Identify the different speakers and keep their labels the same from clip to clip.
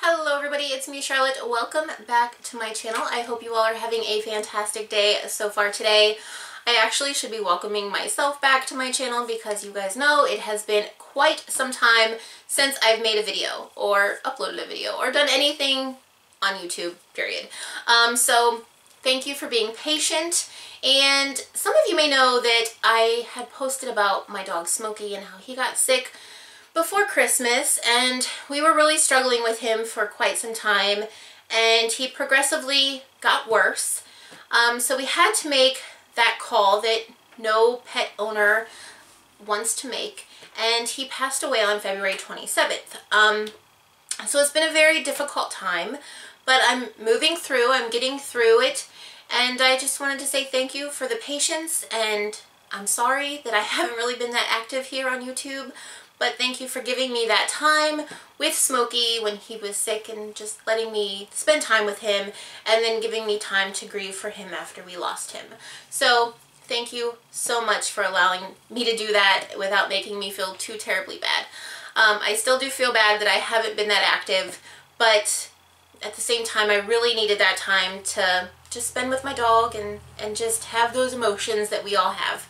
Speaker 1: Hello everybody, it's me Charlotte. Welcome back to my channel. I hope you all are having a fantastic day so far today. I actually should be welcoming myself back to my channel because you guys know it has been quite some time since I've made a video or uploaded a video or done anything on YouTube, period. So thank you for being patient. And some of you may know that I had posted about my dog Smokey and how he got sick before Christmas, and we were really struggling with him for quite some time, and he progressively got worse. So we had to make that call that no pet owner wants to make, and he passed away on February 27th. So it's been a very difficult time, but I'm moving through, I'm getting through it, and I just wanted to say thank you for the patience, and I'm sorry that I haven't really been that active here on YouTube. But thank you for giving me that time with Smokey when he was sick and just letting me spend time with him and then giving me time to grieve for him after we lost him. So thank you so much for allowing me to do that without making me feel too terribly bad. I still do feel bad that I haven't been that active, but at the same time I really needed that time to just spend with my dog and just have those emotions that we all have.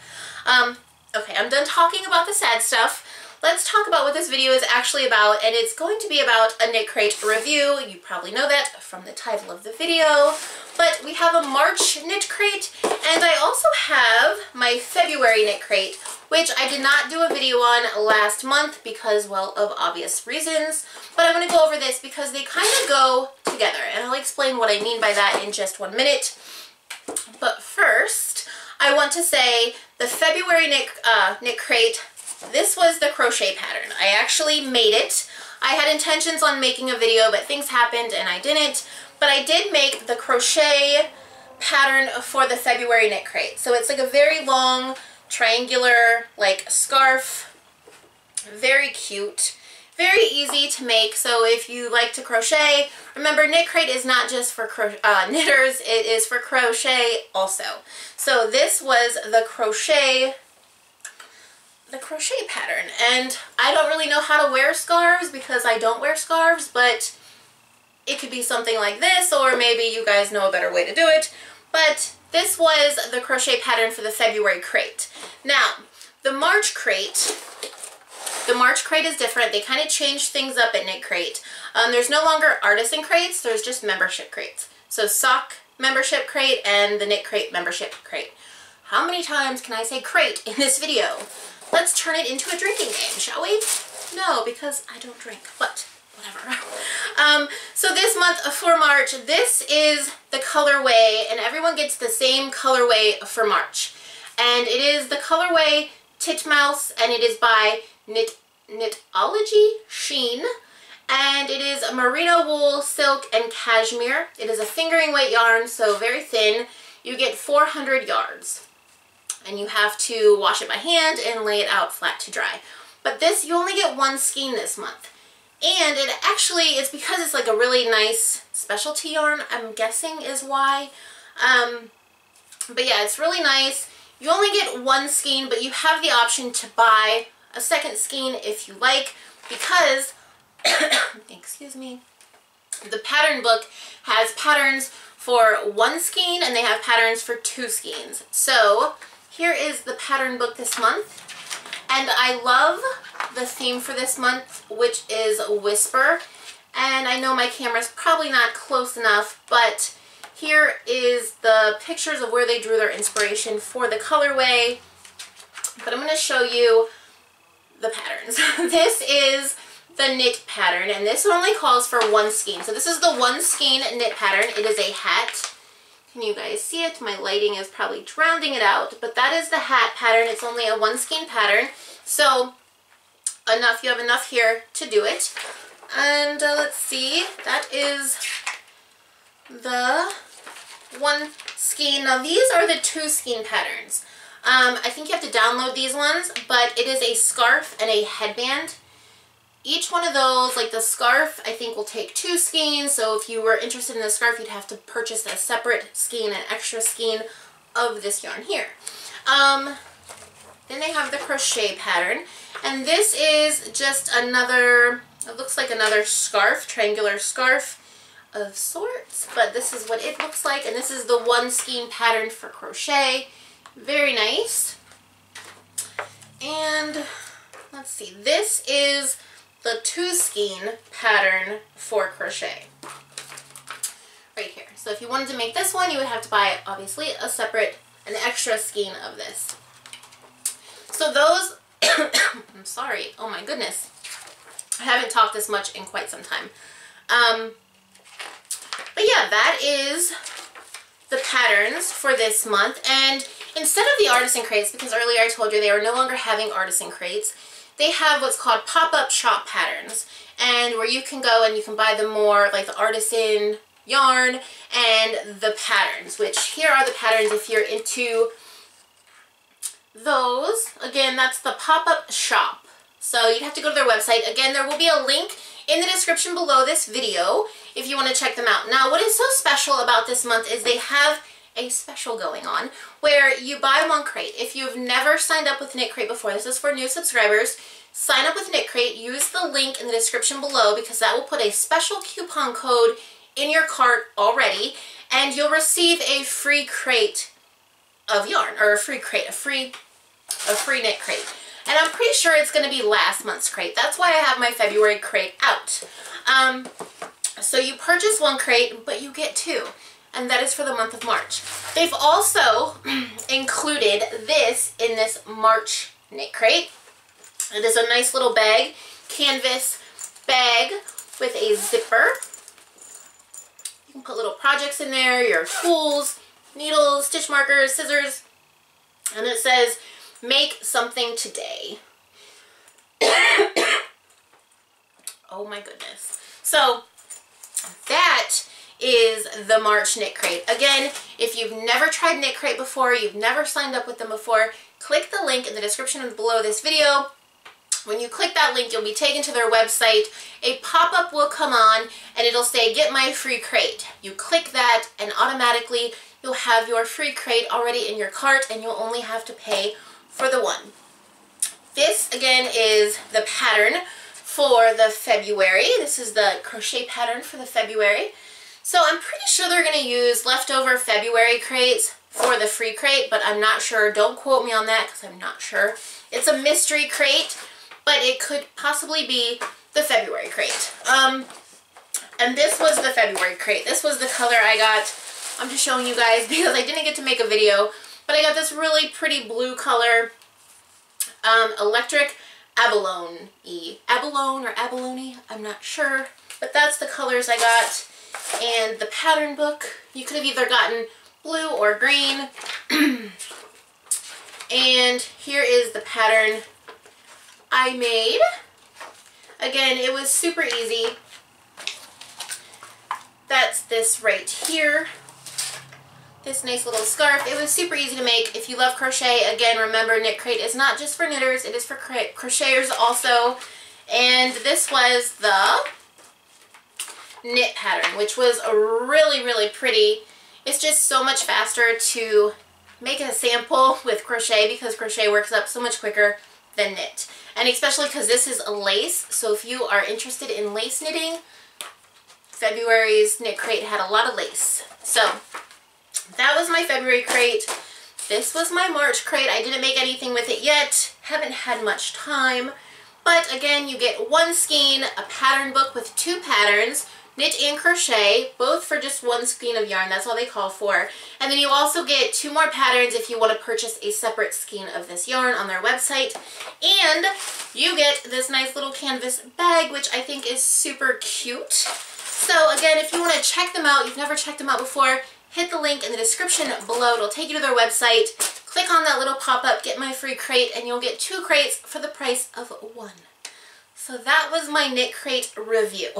Speaker 1: Okay, I'm done talking about the sad stuff. Let's talk about what this video is actually about, and it's going to be about a KnitCrate review. You probably know that from the title of the video, but we have a March KnitCrate, and I also have my February KnitCrate, which I did not do a video on last month because, well, of obvious reasons, but I'm going to go over this because they kind of go together, and I'll explain what I mean by that in just 1 minute. But first, I want to say the February KnitCrate, this was the crochet pattern. I actually made it. I had intentions on making a video, but things happened and I didn't. But I did make the crochet pattern for the February KnitCrate. So it's like a very long, triangular, like scarf. Very cute. Very easy to make. So if you like to crochet, remember KnitCrate is not just for knitters, it is for crochet also. So this was the crochet pattern, and I don't really know how to wear scarves because I don't wear scarves, but it could be something like this, or maybe you guys know a better way to do it. But this was the crochet pattern for the February crate. Now, the March crate is different. They kind of changed things up at KnitCrate. There's no longer artisan crates, there's just membership crates. So sock membership crate and the KnitCrate membership crate. How many times can I say crate in this video? Let's turn it into a drinking game, shall we? No, because I don't drink, but whatever. So this month for March, this is the colorway, and everyone gets the same colorway for March. And it is the colorway Titmouse, and it is by Knitology Sheen. And it is merino wool, silk, and cashmere. It is a fingering weight yarn, so very thin. You get 400 yards. And you have to wash it by hand and lay it out flat to dry. But this, you only get one skein this month. And it actually, it's because it's like a really nice specialty yarn, I'm guessing is why. But yeah, it's really nice. You only get one skein, but you have the option to buy a second skein if you like, because, excuse me, the pattern book has patterns for one skein and they have patterns for 2 skeins. So here is the pattern book this month, and I love the theme for this month, which is Whisper. And I know my camera's probably not close enough, but here is the pictures of where they drew their inspiration for the colorway. But I'm going to show you the patterns. This is the knit pattern, and this only calls for 1 skein. So this is the 1 skein knit pattern. It is a hat. Can you guys see it? My lighting is probably drowning it out, but that is the hat pattern. It's only a 1 skein pattern, so you have enough here to do it. And let's see, that is the 1 skein. Now these are the 2 skein patterns. I think you have to download these ones, but it is a scarf and a headband. Each one of those, like the scarf, I think will take 2 skeins, so if you were interested in the scarf, you'd have to purchase a separate skein, an extra skein of this yarn here. Then they have the crochet pattern, and this is just another It looks like another scarf, triangular scarf of sorts, but this is what it looks like, and this is the one skein pattern for crochet. Very nice. And let's see, this is the 2 skein pattern for crochet right here. So if you wanted to make this one, you would have to buy obviously an extra skein of this. So those I'm sorry, oh my goodness, I haven't talked this much in quite some time. But yeah, that is the patterns for this month. And instead of the artisan crates, because earlier I told you they are no longer having artisan crates, they have what's called pop-up shop patterns, and where you can go and you can buy the more like the artisan yarn and the patterns, which here are the patterns if you're into those. Again, that's the pop-up shop. So you'd have to go to their website. Again, there will be a link in the description below this video if you want to check them out. Now, what is so special about this month is they have a special going on where you buy 1 crate. If you've never signed up with KnitCrate before, this is for new subscribers, sign up with KnitCrate, use the link in the description below because that will put a special coupon code in your cart already, and you'll receive a free crate of yarn, or a free knit crate. And I'm pretty sure it's going to be last month's crate. That's why I have my February crate out. So you purchase 1 crate, but you get 2. And that is for the month of March. They've also included this in this March knit crate. It is a nice little bag, canvas bag with a zipper. You can put little projects in there, your tools, needles, stitch markers, scissors. And it says, make something today. Oh my goodness. So that is the March knit crate. Again, if you've never tried KnitCrate before, you've never signed up with them before, click the link in the description below this video. When you click that link, you'll be taken to their website. A pop-up will come on and it'll say, get my free crate. You click that and automatically you'll have your free crate already in your cart, and you'll only have to pay for the 1. This again is the pattern for the February. This is the crochet pattern for the February. So I'm pretty sure they're going to use leftover February crates for the free crate, but I'm not sure. Don't quote me on that because I'm not sure. It's a mystery crate, but it could possibly be the February crate. And this was the February crate. This was the color I got. I'm just showing you guys because I didn't get to make a video, but I got this really pretty blue color, electric abalone-y. Abalone or abalone, I'm not sure, but that's the colors I got. And the pattern book, you could have either gotten blue or green. And here is the pattern I made. Again, it was super easy. That's this right here. This nice little scarf. It was super easy to make. If you love crochet, again, remember KnitCrate is not just for knitters, it is for crocheters also. And this was the knit pattern, which was really, really pretty. It's just so much faster to make a sample with crochet because crochet works up so much quicker than knit. And especially because this is a lace, so if you are interested in lace knitting, February's KnitCrate had a lot of lace. So that was my February crate. This was my March crate. I didn't make anything with it yet. Haven't had much time. But again, you get 1 skein, a pattern book with 2 patterns, knit and crochet, both for just 1 skein of yarn. That's all they call for. And then you also get 2 more patterns if you want to purchase a separate skein of this yarn on their website. And you get this nice little canvas bag, which I think is super cute. So again, if you want to check them out, you've never checked them out before, hit the link in the description below. It'll take you to their website. Click on that little pop-up, get my free crate, and you'll get 2 crates for the price of 1. So that was my KnitCrate review.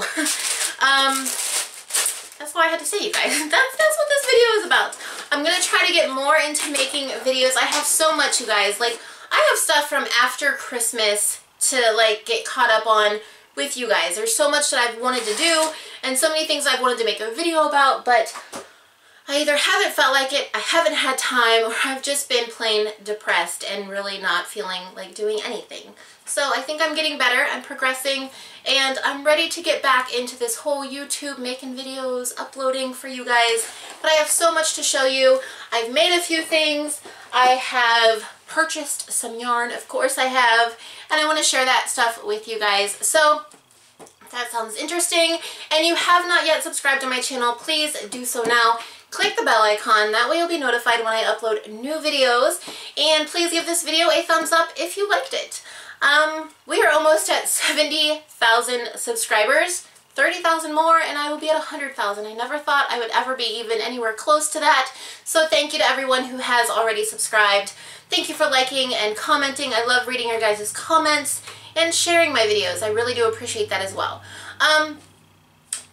Speaker 1: That's all I had to say, you guys. That's what this video is about. I'm going to try to get more into making videos. I have so much, you guys. Like, I have stuff from after Christmas to, like, get caught up on with you guys. There's so much that I've wanted to do and so many things I've wanted to make a video about, but I either haven't felt like it, I haven't had time, or I've just been plain depressed and really not feeling like doing anything. So I think I'm getting better, I'm progressing, and I'm ready to get back into this whole YouTube making videos, uploading for you guys. But I have so much to show you. I've made a few things. I have purchased some yarn, of course I have, and I want to share that stuff with you guys. So if that sounds interesting and you have not yet subscribed to my channel, please do so now. Click the bell icon, that way you'll be notified when I upload new videos, and please give this video a thumbs up if you liked it. We are almost at 70,000 subscribers, 30,000 more, and I will be at 100,000. I never thought I would ever be even anywhere close to that, so thank you to everyone who has already subscribed. Thank you for liking and commenting. I love reading your guys' comments and sharing my videos. I really do appreciate that as well.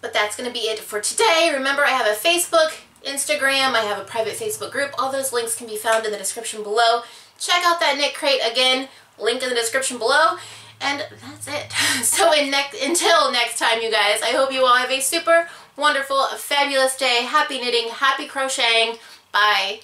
Speaker 1: But that's going to be it for today. Remember, I have a Facebook, Instagram, I have a private Facebook group. All those links can be found in the description below. Check out that KnitCrate again, link in the description below. And that's it. So until next time, you guys, I hope you all have a super wonderful, fabulous day. Happy knitting, happy crocheting. Bye.